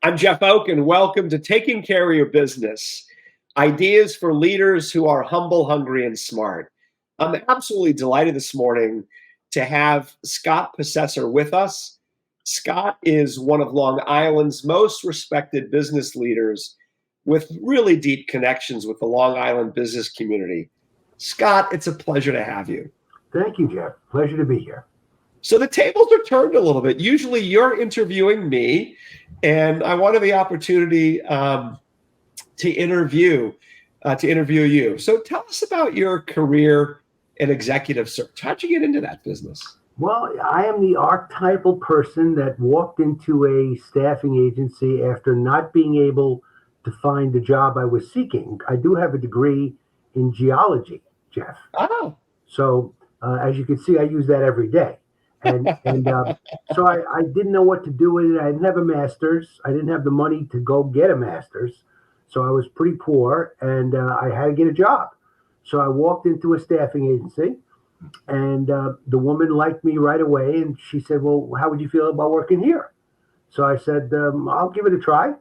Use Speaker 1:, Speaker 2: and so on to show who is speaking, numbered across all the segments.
Speaker 1: I'm Jeff Oak, and welcome to Taking Care of Your Business, ideas for leaders who are humble, hungry, and smart. I'm absolutely delighted this morning to have Scott Possessor with us. Scott is one of Long Island's most respected business leaders with really deep connections with the Long Island business community. Scott, it's a pleasure to have you.
Speaker 2: Thank you, Jeff. Pleasure to be here.
Speaker 1: So the tables are turned a little bit. Usually you're interviewing me, and I wanted the opportunity to interview you. So tell us about your career in executive search. How'd you get into that business?
Speaker 2: Well, I am the archetypal person that walked into a staffing agency after not being able to find the job I was seeking. I do have a degree in geology, Jeff.
Speaker 1: Oh.
Speaker 2: So as you can see, I use that every day. So I didn't know what to do with it. I didn't have a master's. I didn't have the money to go get a master's. So I was pretty poor, and I had to get a job. So I walked into a staffing agency, and the woman liked me right away. And she said, well, how would you feel about working here? So I said, I'll give it a try.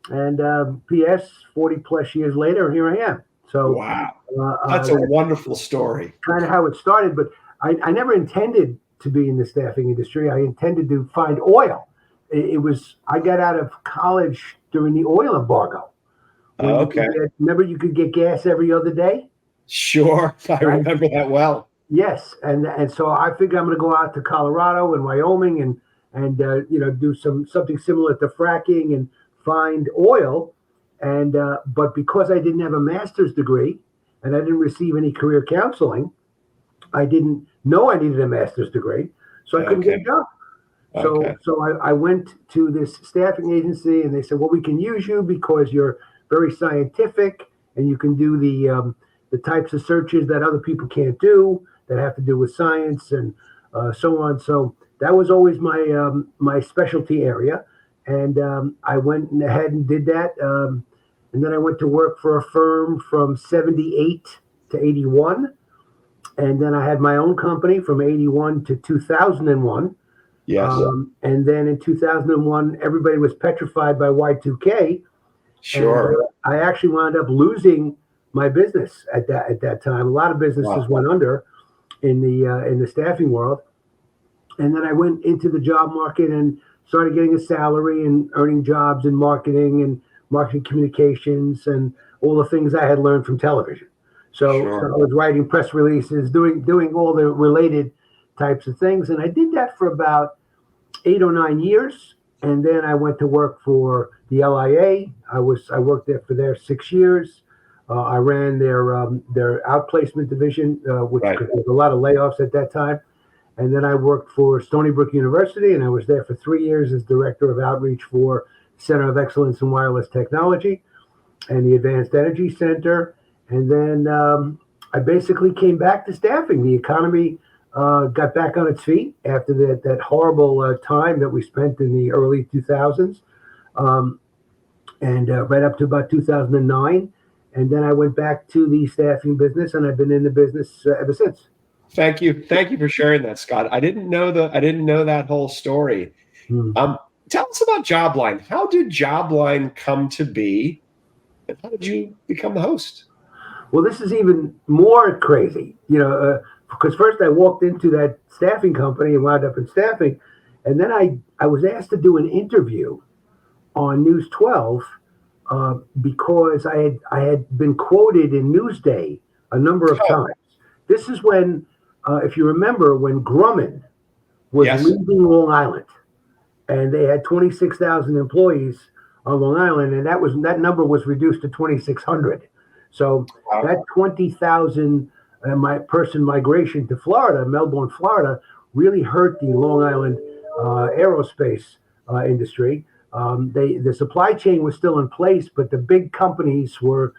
Speaker 2: And P.S., 40 plus years later, here I am. So
Speaker 1: wow, that's a wonderful story.
Speaker 2: Kind of how it started, but I never intended to be in the staffing industry. I intended to find oil. I got out of college during the oil embargo.
Speaker 1: Okay.
Speaker 2: Remember you could get gas every other day?
Speaker 1: Sure. I remember that well.
Speaker 2: Yes. And so I figured I'm going to go out to Colorado and Wyoming and do something similar to fracking and find oil. And but because I didn't have a master's degree and I didn't receive any career counseling, I didn't know I needed a master's degree, so I couldn't get a job. So I went to this staffing agency, and they said, well, we can use you because you're very scientific and you can do the types of searches that other people can't do that have to do with science and so on. So that was always my specialty area. And I went ahead and did that. And then I went to work for a firm from 78 to 81. And then I had my own company from 81 to 2001.
Speaker 1: Yes.
Speaker 2: And then in 2001, everybody was petrified by Y2K.
Speaker 1: Sure.
Speaker 2: And, I actually wound up losing my business at that time. A lot of businesses went under in the staffing world. And then I went into the job market and started getting a salary and earning jobs in marketing and marketing communications and all the things I had learned from television. So I was writing press releases, doing all the related types of things. And I did that for about 8 or 9 years. And then I went to work for the LIA. I worked there for 6 years. I ran their outplacement division, which there was a lot of layoffs at that time. And then I worked for Stony Brook University, and I was there for 3 years as director of outreach for Center of Excellence in Wireless Technology and the Advanced Energy Center. And then I basically came back to staffing. The economy got back on its feet after that horrible time that we spent in the early 2000s, and right up to about 2009. And then I went back to the staffing business, and I've been in the business ever since.
Speaker 1: Thank you for sharing that, Scott. I didn't know that whole story. Tell us about Jobline. How did Jobline come to be, and how did you become the host?
Speaker 2: Well, this is even more crazy, because first I walked into that staffing company and wound up in staffing. And then I was asked to do an interview on News 12 because I had been quoted in Newsday a number of times. This is when, if you remember, when Grumman was leaving Long Island, and they had 26,000 employees on Long Island, and that number was reduced to 2,600. So that 20,000 person migration to Florida, Melbourne, Florida, really hurt the Long Island aerospace industry. The supply chain was still in place, but the big companies were,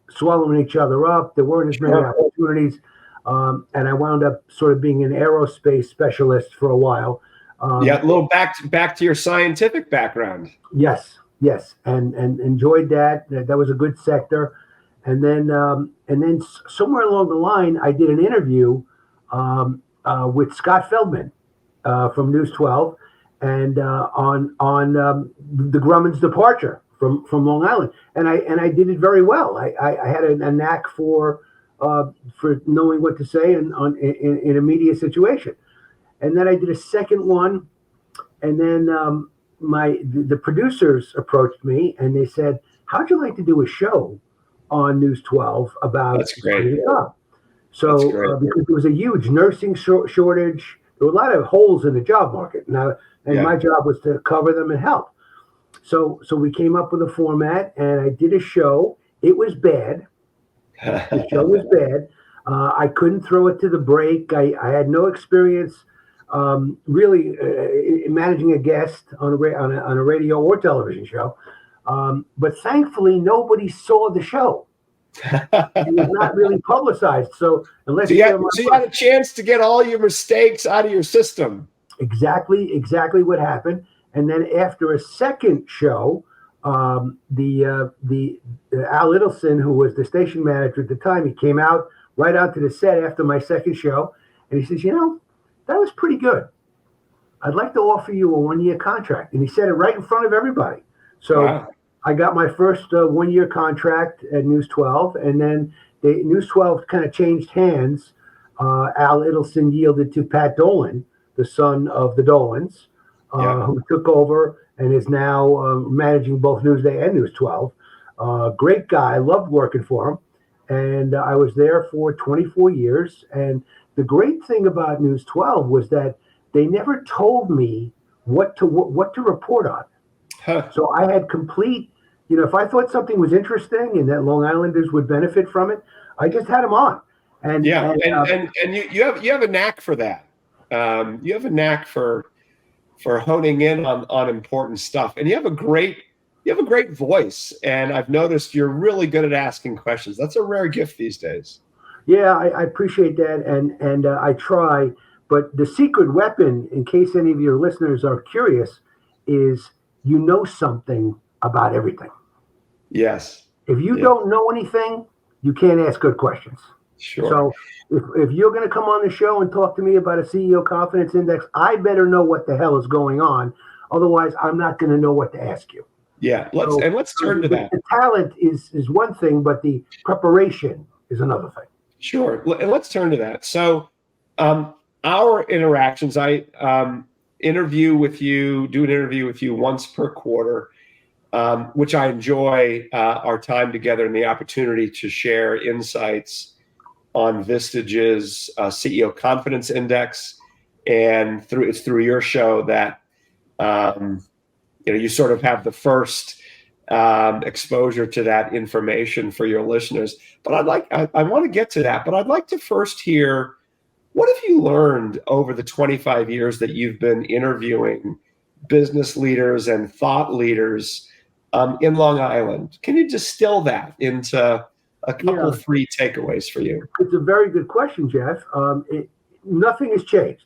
Speaker 2: swallowing each other up. There weren't as many opportunities. And I wound up sort of being an aerospace specialist for a while.
Speaker 1: A little back to your scientific background.
Speaker 2: Yes, and enjoyed that. That was a good sector. And then somewhere along the line, I did an interview with Scott Feldman from News 12, and the Grumman's departure from Long Island, and I did it very well. I had a knack for knowing what to say in a media situation, and then I did a second one, and then the producers approached me and they said, "How'd you like to do a show on News 12 about?"
Speaker 1: That's great.
Speaker 2: So because there was a huge nursing shortage, there were a lot of holes in the job market now, and my job was to cover them and help. So we came up with a format, and I did a show. It was bad. The show was bad. I couldn't throw it to the break. I had no experience really managing a guest on a radio or television show. But thankfully, nobody saw the show. It was not really publicized. So unless
Speaker 1: you had a chance to get all your mistakes out of your system.
Speaker 2: Exactly what happened. And then after a second show, the Al Idelson, who was the station manager at the time, he came out right onto the set after my second show, and he says, that was pretty good. I'd like to offer you a 1-year contract. And he said it right in front of everybody. So wow. I got my first 1-year contract at News 12, and then News 12 kind of changed hands. Al Idelson yielded to Pat Dolan, the son of the Dolans, who took over and is now managing both Newsday and News 12. Great guy. I loved working for him. And I was there for 24 years. And the great thing about News 12 was that they never told me what to report on. Huh. So I had complete, if I thought something was interesting and that Long Islanders would benefit from it, I just had them on. And you have a knack for that. You have a knack for honing in on important stuff, and you have a great voice. And I've noticed you're really good at asking questions. That's a rare gift these days. Yeah, I appreciate that, and I try. But the secret weapon, in case any of your listeners are curious, is something about everything.
Speaker 1: Yes.
Speaker 2: If you don't know anything, you can't ask good questions.
Speaker 1: Sure.
Speaker 2: So if you're going to come on the show and talk to me about a CEO confidence index, I better know what the hell is going on. Otherwise, I'm not going to know what to ask you.
Speaker 1: Yeah. Let's turn to that.
Speaker 2: The talent is one thing, but the preparation is another thing.
Speaker 1: Sure. And let's turn to that. So our interactions, I do an interview with you once per quarter, which I enjoy our time together and the opportunity to share insights on Vistage's CEO Confidence Index, and it's through your show that you sort of have the first exposure to that information for your listeners. But I want to get to that, but I'd like to first hear, what have you learned over the 25 years that you've been interviewing business leaders and thought leaders in Long Island? Can you distill that into a couple, 3 takeaways for you?
Speaker 2: It's a very good question, Jeff. Nothing has changed.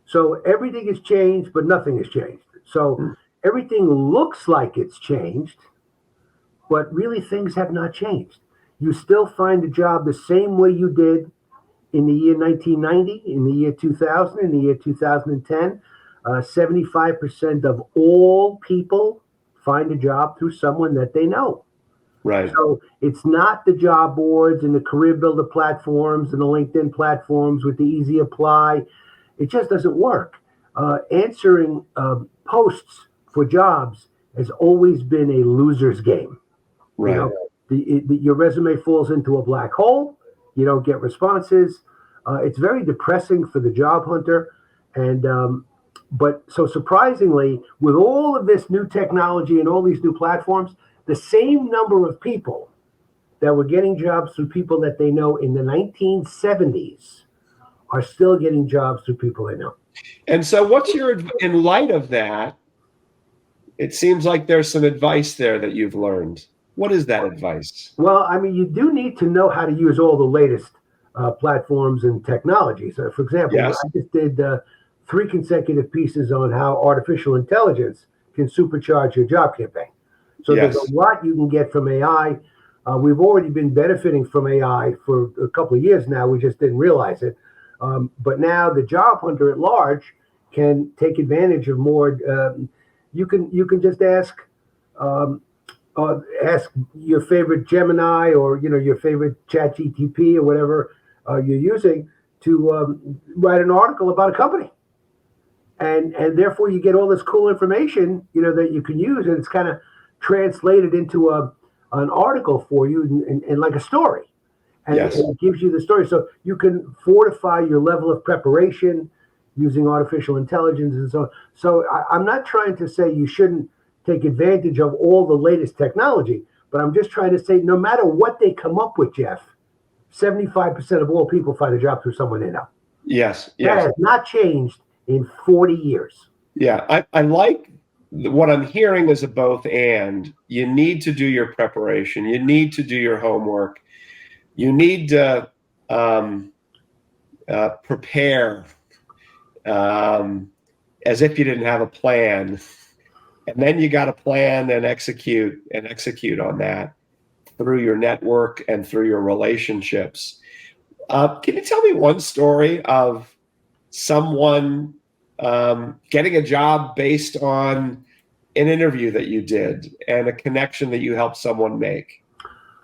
Speaker 2: So everything has changed, but nothing has changed. So everything looks like it's changed, but really things have not changed. You still find a job the same way you did in the year 1990, in the year 2000, in the year 2010. 75% of all people find a job through someone that they know.
Speaker 1: Right.
Speaker 2: So it's not the job boards and the career builder platforms and the LinkedIn platforms with the easy apply. It just doesn't work. Answering posts for jobs has always been a loser's game.
Speaker 1: Right.
Speaker 2: Your resume falls into a black hole. You don't get responses. It's very depressing for the job hunter. And but so surprisingly, with all of this new technology and all these new platforms, the same number of people that were getting jobs through people that they know in the 1970s are still getting jobs through people they know.
Speaker 1: And so in light of that, it seems like there's some advice there that you've learned. What is that advice?
Speaker 2: Well, I mean, you do need to know how to use all the latest platforms and technologies. So, for example, I just did 3 consecutive pieces on how artificial intelligence can supercharge your job campaign. So there's a lot you can get from AI. We've already been benefiting from AI for a couple of years now. We just didn't realize it. But now the job hunter at large can take advantage of more. You can just ask your favorite Gemini or your favorite Chat GTP or whatever you're using to write an article about a company, and therefore you get all this cool information that you can use, and it's kind of translated into an article for you and like a story, and it gives you the story, so you can fortify your level of preparation using artificial intelligence and so on. So I'm not trying to say you shouldn't take advantage of all the latest technology, but I'm just trying to say no matter what they come up with, Jeff, 75% of all people find a job through someone they know.
Speaker 1: Yes.
Speaker 2: That has not changed in 40 years.
Speaker 1: Yeah, I like what I'm hearing is a both and. You need to do your preparation. You need to do your homework. You need to prepare as if you didn't have a plan. And then you got to plan and execute on that through your network and through your relationships. Can you tell me one story of someone getting a job based on an interview that you did and a connection that you helped someone make?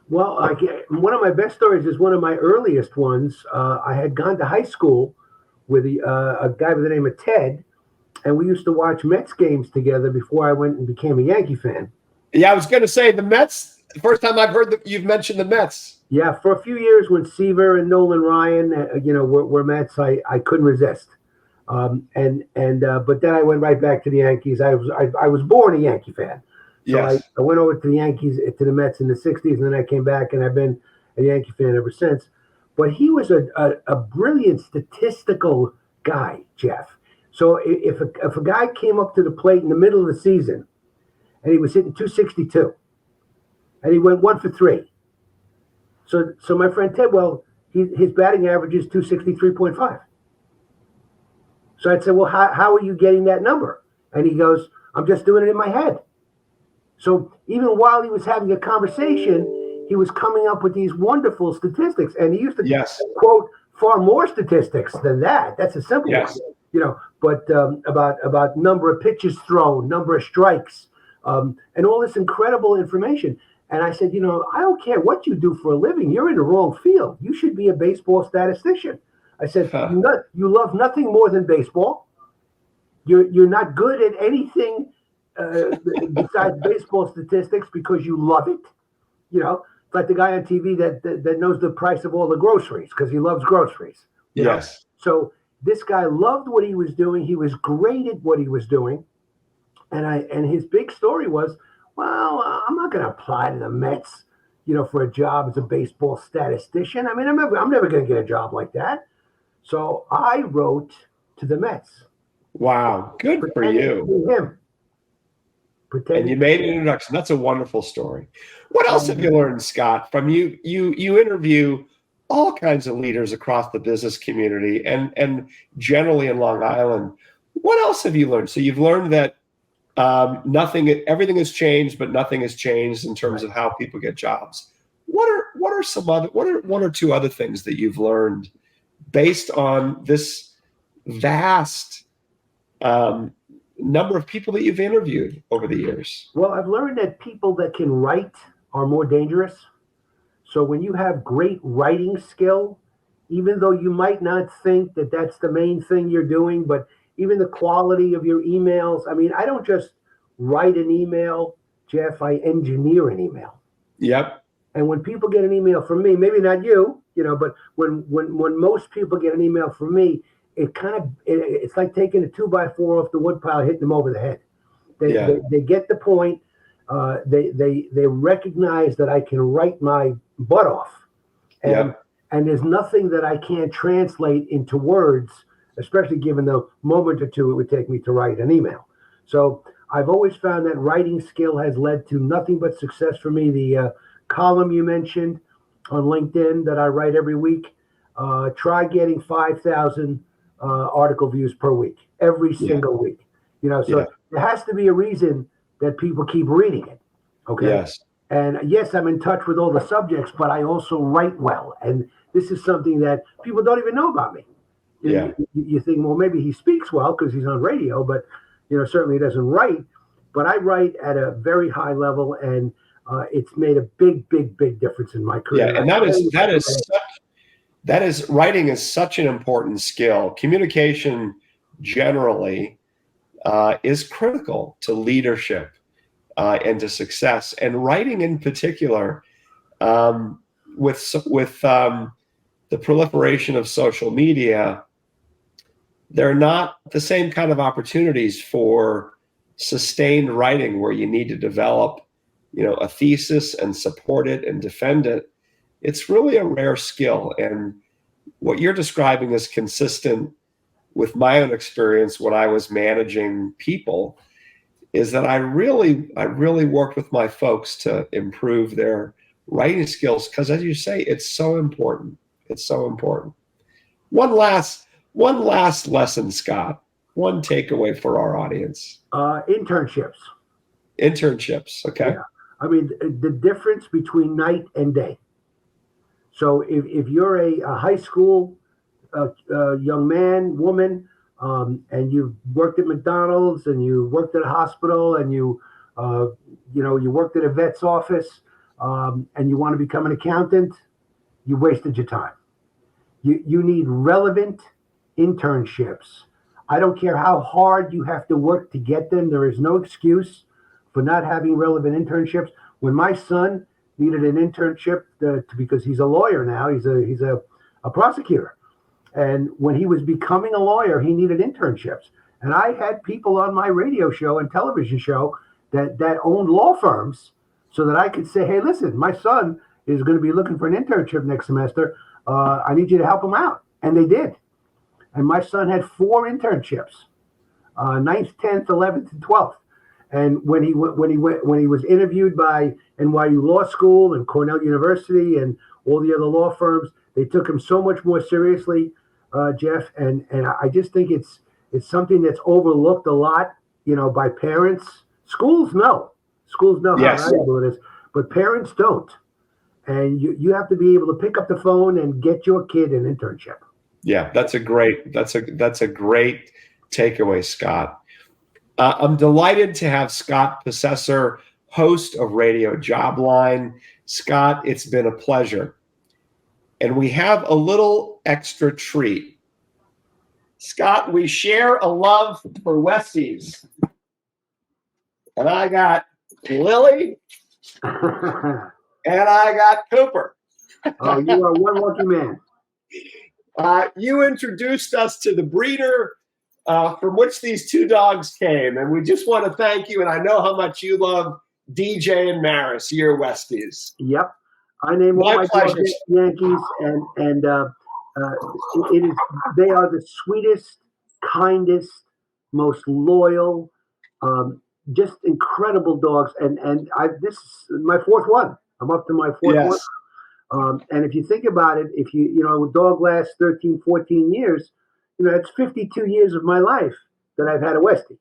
Speaker 2: Well, one of my best stories is one of my earliest ones. I had gone to high school with a guy by the name of Ted, and we used to watch Mets games together before I went and became a Yankee fan.
Speaker 1: Yeah, I was going to say the Mets. The first time I've heard that you've mentioned the Mets.
Speaker 2: Yeah, for a few years when Seaver and Nolan Ryan, were Mets, I couldn't resist. But then I went right back to the Yankees. I was born a Yankee fan. So
Speaker 1: yes.
Speaker 2: I went over to the Yankees, to the Mets in the 60s, and then I came back, and I've been a Yankee fan ever since. But he was a brilliant statistical guy, Jeff. So if a guy came up to the plate in the middle of the season and he was hitting 262 and he went 1 for 3. So my friend Ted, his batting average is 263.5. So I'd say, well, how are you getting that number? And he goes, I'm just doing it in my head. So even while he was having a conversation, he was coming up with these wonderful statistics. And he used to quote far more statistics than that. That's a simple one. But about number of pitches thrown, number of strikes, and all this incredible information. And I said, I don't care what you do for a living. You're in the wrong field. You should be a baseball statistician. I said, you love nothing more than baseball. You're not good at anything besides baseball statistics because you love it. It's like the guy on TV that knows the price of all the groceries because he loves groceries.
Speaker 1: Yes.
Speaker 2: So this guy loved what he was doing. He was great at what he was doing. And his big story was, well, I'm not going to apply to the Mets, for a job as a baseball statistician. I mean, I'm never going to get a job like that. So I wrote to the Mets.
Speaker 1: Wow. Good for you.
Speaker 2: Him.
Speaker 1: And you made an introduction. That's a wonderful story. What else have you learned, Scott, from you? You interview all kinds of leaders across the business community and generally in Long Island. What else have you learned? So you've learned that everything has changed, but nothing has changed in terms of how people get jobs. What are one or two other things that you've learned based on this vast number of people that you've interviewed over the years?
Speaker 2: Well, I've learned that people that can write are more dangerous. So when you have great writing skill, even though you might not think that that's the main thing you're doing, but even the quality of your emails. I mean, I don't just write an email, Jeff, I engineer an email.
Speaker 1: Yep.
Speaker 2: And when people get an email from me, maybe not you, but when most people get an email from me, it's like taking a 2x4 off the woodpile, hitting them over the head. They get the point. They recognize that I can write my butt off. And there's nothing that I can't translate into words, especially given the moment or two it would take me to write an email. So I've always found that writing skill has led to nothing but success for me. The column you mentioned on LinkedIn that I write every week, try getting 5,000 article views per week, every single week. There has to be a reason that people keep reading it. Okay.
Speaker 1: Yes.
Speaker 2: And yes, I'm in touch with all the subjects, but I also write well. And this is something that people don't even know about me.
Speaker 1: Yeah.
Speaker 2: You think, well, maybe he speaks well because he's on radio, but certainly he doesn't write. But I write at a very high level, and it's made a big, big, big difference in my career.
Speaker 1: Yeah, and that is writing is such an important skill. Communication generally is critical to leadership and to success, and writing in particular, with the proliferation of social media, there are not the same kind of opportunities for sustained writing where you need to develop, a thesis and support it and defend it. It's really a rare skill. And what you're describing is consistent with my own experience when I was managing people, is that I really worked with my folks to improve their writing skills, because as you say, it's so important. It's so important. One last lesson, Scott. One takeaway for our audience.
Speaker 2: Internships.
Speaker 1: Internships. Okay.
Speaker 2: Yeah. I mean, the difference between night and day. So if you're a high school young man, woman, and you've worked at McDonald's and you worked at a hospital and you worked at a vet's office, and you want to become an accountant, you wasted your time. You need relevant internships. I don't care how hard you have to work to get them. There is no excuse for not having relevant internships. When my son needed an internship because he's a lawyer now, he's a prosecutor. And when he was becoming a lawyer, he needed internships. And I had people on my radio show and television show that owned law firms, so that I could say, hey, listen, my son is going to be looking for an internship next semester. I need you to help him out. And they did. And my son had 4 internships, 9th, 10th, 11th, and 12th. And when he was interviewed by NYU Law School and Cornell University and all the other law firms, they took him so much more seriously, Jeff. And I just think it's something that's overlooked a lot, by parents. Schools know
Speaker 1: Yes.
Speaker 2: how valuable it is, but parents don't. And you have to be able to pick up the phone and get your kid an internship.
Speaker 1: Yeah, that's a great takeaway, Scott. I'm delighted to have Scott Possessor, host of Radio Jobline. Scott, it's been a pleasure. And we have a little extra treat. Scott, we share a love for Westies. And I got Lily and I got Cooper.
Speaker 2: Oh, you are one lucky man.
Speaker 1: You introduced us to the breeder from which these 2 dogs came, and we just want to thank you. And I know how much you love DJ and Maris, your Westies.
Speaker 2: Yep, I name all my dogs Yankees, and it is. They are the sweetest, kindest, most loyal, just incredible dogs. And this is my 4th one. I'm up to my 4th one. And if you think about it, if a dog lasts 13, 14 years, it's 52 years of my life that I've had a Westie.